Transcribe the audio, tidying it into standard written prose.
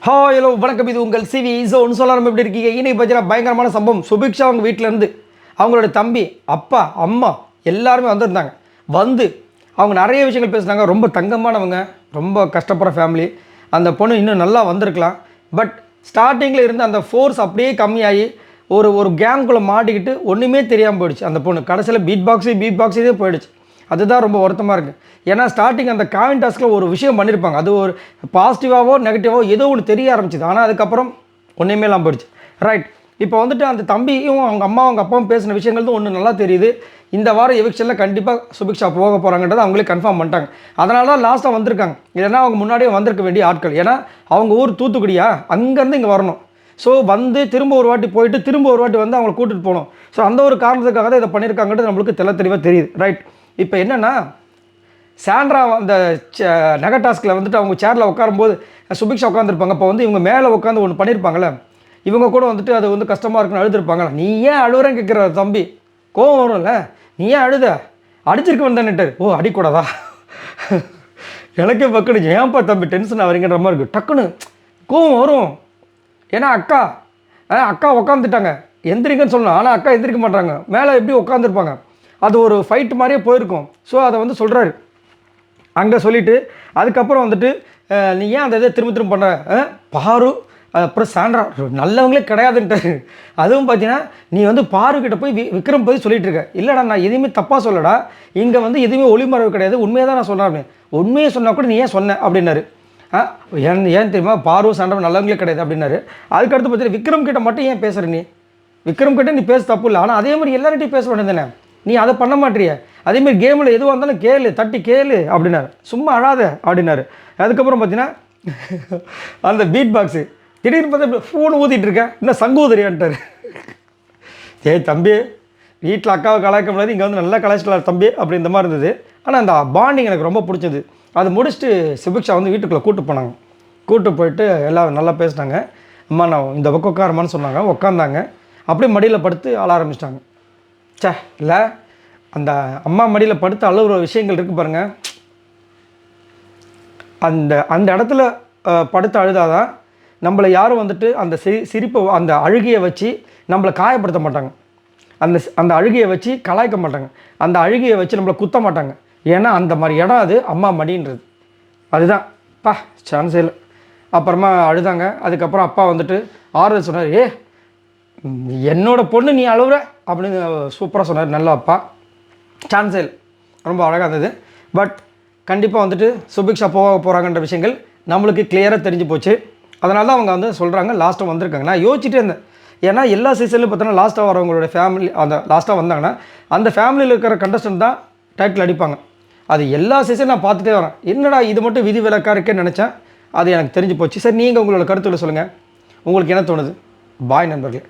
Hello வணக்கம், இது உங்கள் சிவி ஸோன்னு சொல்லலாம். எப்படி இருக்கீங்க? இன்னைக்கு பார்த்தீங்கன்னா பயங்கரமான சம்பவம். சுபிக்ஷா அவங்க வீட்டிலேருந்து அவங்களோட தம்பி, அப்பா, அம்மா எல்லாருமே வந்திருந்தாங்க. வந்து அவங்க நிறைய விஷயங்கள் பேசுனாங்க. ரொம்ப தங்கமானவங்க, ரொம்ப கஷ்டப்படுற ஃபேமிலி. அந்த பொண்ணு இன்னும் நல்லா வந்திருக்கலாம். பட் ஸ்டார்டிங்கில் இருந்து அந்த ஃபோர்ஸ் அப்படியே கம்மியாகி ஒரு ஒரு கேங்குள்ளே மாட்டிக்கிட்டு ஒன்றுமே தெரியாமல் போயிடுச்சு. அந்த பொண்ணு கடைசியில் பீட் பாக்ஸே போயிடுச்சு. அதுதான் ரொம்ப வருத்தமாக இருக்குது. ஏன்னா ஸ்டார்டிங் அந்த காயின் டாஸ்கில் ஒரு விஷயம் பண்ணியிருப்பாங்க. அது ஒரு பாசிட்டிவாவோ நெகட்டிவாவோ ஏதோ ஒன்று தெரிய ஆரம்பிச்சிது. ஆனால் அதுக்கப்புறம் ஒன்றுமே இல்லாமல் போயிடுச்சு. ரைட். இப்போ வந்துட்டு அந்த தம்பியும் அவங்க அம்மா அவங்க அப்பாவும் பேசின விஷயங்கள் தான் ஒன்று நல்லா தெரியுது. இந்த வாரம் எவிக்ஷனில் கண்டிப்பாக சுபிக்ஷா போக போகிறாங்கன்றதை அவங்களே கன்ஃபார்ம் பண்ணிட்டாங்க. அதனால தான் லாஸ்ட்டாக வந்திருக்காங்க. இல்லைன்னா அவங்க முன்னாடியே வந்திருக்க வேண்டிய ஆட்கள். ஏன்னா அவங்க ஊர் தூத்துக்குடியா, அங்கேருந்து இங்கே வரணும். ஸோ வந்து திரும்ப ஒரு வாட்டி போயிட்டு திரும்ப ஒரு வாட்டி வந்து அவங்களை கூட்டிகிட்டு போகணும். ஸோ அந்த ஒரு காரணத்துக்காக தான் இதை பண்ணியிருக்காங்கன்றது நம்மளுக்கு தெளிவாக தெரியுது. ரைட். இப்போ என்னென்னா, சாண்ட்ரா அந்த நகை டாஸ்கில் வந்துட்டு அவங்க சேரில் உட்காரும்போது சுபிக்ஷா உட்காந்துருப்பாங்க. அப்போ வந்து இவங்க மேலே உட்காந்து ஒன்று பண்ணியிருப்பாங்களே, இவங்க கூட வந்துட்டு அது வந்து கஷ்டமாக இருக்குன்னு அழுதுருப்பாங்களே. நீ ஏன் அழுவுறேன்னு கேட்குற தம்பி, கோவம் வரும்ல, நீ ஏன் அழுத, அடிச்சிருக்க வந்தேன்னுட்டு. ஓ அடிக்கூடாதா? எனக்கே பக்கணும், ஏன்ப்பா தம்பி டென்ஷன் ஆகிறீங்கன்ற மாதிரி இருக்குது. டக்குன்னு கோவம் வரும். ஏன்னா அக்கா உட்காந்துட்டாங்க, எந்திரிங்கன்னு சொல்லணும். ஆனால் அக்கா எந்திரிக்க மாட்டாங்க, மேலே எப்படி உட்காந்துருப்பாங்க. அது ஒரு ஃபைட் மாதிரியே போயிருக்கும். ஸோ அதை வந்து சொல்கிறாரு அங்கே சொல்லிவிட்டு, அதுக்கப்புறம் வந்துட்டு நீ ஏன் அந்த இதை திரும்ப பண்ணுற பாரு, அப்புறம் சாண்ட்ரா நல்லவங்களே கிடையாதுன்ட்டு. அதுவும் பார்த்தீங்கன்னா நீ வந்து பாருக்கிட்ட போய் விக்ரம் போய் சொல்லிட்டு இருக்க. இல்லைடா, நான் எதுவுமே தப்பாக சொல்லடா, இங்கே வந்து எதுவுமே ஒளிமறைவு கிடையாது, உண்மையாக தான் நான் சொல்கிறேன் அப்படின்னு. உண்மையை சொன்னால் கூட நீ ஏன் சொன்ன அப்படின்னாரு. ஏன் தெரியுமா, பாரு சாண்ட்ரா நல்லவங்களே கிடையாது அப்படின்னாரு. அதுக்கடுத்து பார்த்தீங்கன்னா விக்ரம் கிட்ட மட்டும் ஏன் பேசுகிற நீ, விக்ரம் கிட்ட நீ பேச தப்பு இல்லை, ஆனால் அதே மாதிரி எல்லார்கிட்டையும் பேச வேண்டியது தானே, நீ அதை பண்ண மாட்டிய. அதேமாதிரி கேமில் எதுவாக இருந்தாலும் கேளு, தட்டி கேளு அப்படின்னாரு. சும்மா அழாத அப்படின்னாரு. அதுக்கப்புறம் பார்த்தீங்கன்னா அந்த பீட் பாக்ஸு திடீர்னு பார்த்தா ஃபோன் ஊதிட்டு இருக்கேன், இன்னும் சங்கூதரியான்ட்டார். தம்பி, வீட்டில் அக்காவை கலாய்க்க முடியாது, இங்கே வந்து நல்லா கலாய்ச்சிக்கலாம் தம்பி அப்படி இந்த மாதிரி இருந்தது. ஆனால் அந்த பாண்டிங் எனக்கு ரொம்ப பிடிச்சது. அது முடிச்சுட்டு சுபிக்ஷா வந்து வீட்டுக்குள்ளே கூப்பிட்டு போனாங்க. கூப்பிட்டு போயிட்டு எல்லோரும் நல்லா பேசினாங்க. அம்மா நான் இந்த பக்கம் உட்காரமான்னு சொன்னாங்க. உட்காந்தாங்க. அப்படியே மடியில் படுத்து அழ ஆரம்பிச்சிட்டாங்க. இல்லை, அந்த அம்மா மடியில் படுத்து அழுகிற விஷயங்கள் இருக்குது பாருங்கள். அந்த அந்த இடத்துல படுத்து அழுதாதான் நம்மளை யாரும் வந்துட்டு அந்த சிரிப்பை, அந்த அழுகையை வச்சு நம்மளை காயப்படுத்த மாட்டாங்க. அந்த அழுகையை வச்சு கலாய்க்க மாட்டாங்க. அந்த அழுகையை வச்சு நம்மளை குத்த மாட்டாங்க. ஏன்னா அந்த மாதிரி இடம் அது அம்மா மடின்றது. அதுதான் சான்ஸே இல்லை. அப்புறமா அழுதாங்க. அதுக்கப்புறம் அப்பா வந்துட்டு ஆறுதல் சொன்னார். என்னோட பொண்ணு நீ அழுகுற அப்படின்னு சூப்பராக சொன்னார். நல்ல அப்பா, சான்ஸே இல்லை. ரொம்ப அழகாக இருந்தது. பட் கண்டிப்பாக வந்துட்டு சுபிக்ஷா போக போகிறாங்கன்ற விஷயங்கள் நம்மளுக்கு கிளியராக தெரிஞ்சு போச்சு. அதனால தான் அவங்க வந்து சொல்கிறாங்க லாஸ்ட்டாக வந்திருக்காங்க. நான் யோசிச்சுட்டே இருந்தேன். ஏன்னா எல்லா சீசன்லையும் பார்த்தோன்னா லாஸ்ட்டாக வரவங்களோட ஃபேமிலி, அந்த லாஸ்ட்டாக வந்தாங்கன்னா அந்த ஃபேமிலியில் இருக்கிற கண்டஸ்டன்ட் தான் டைட்டில் அடிப்பாங்க. அது எல்லா சீசன் நான் பார்த்துட்டே வரேன். என்னடா இது மட்டும் விதி விலக்காக இருக்கேன்னு நினச்சேன். அது எனக்கு தெரிஞ்சு போச்சு. சரி, நீங்கள் உங்களோட கருத்துக்களை சொல்லுங்கள். உங்களுக்கு என்ன தோணுது? பாய் நண்பர்களே.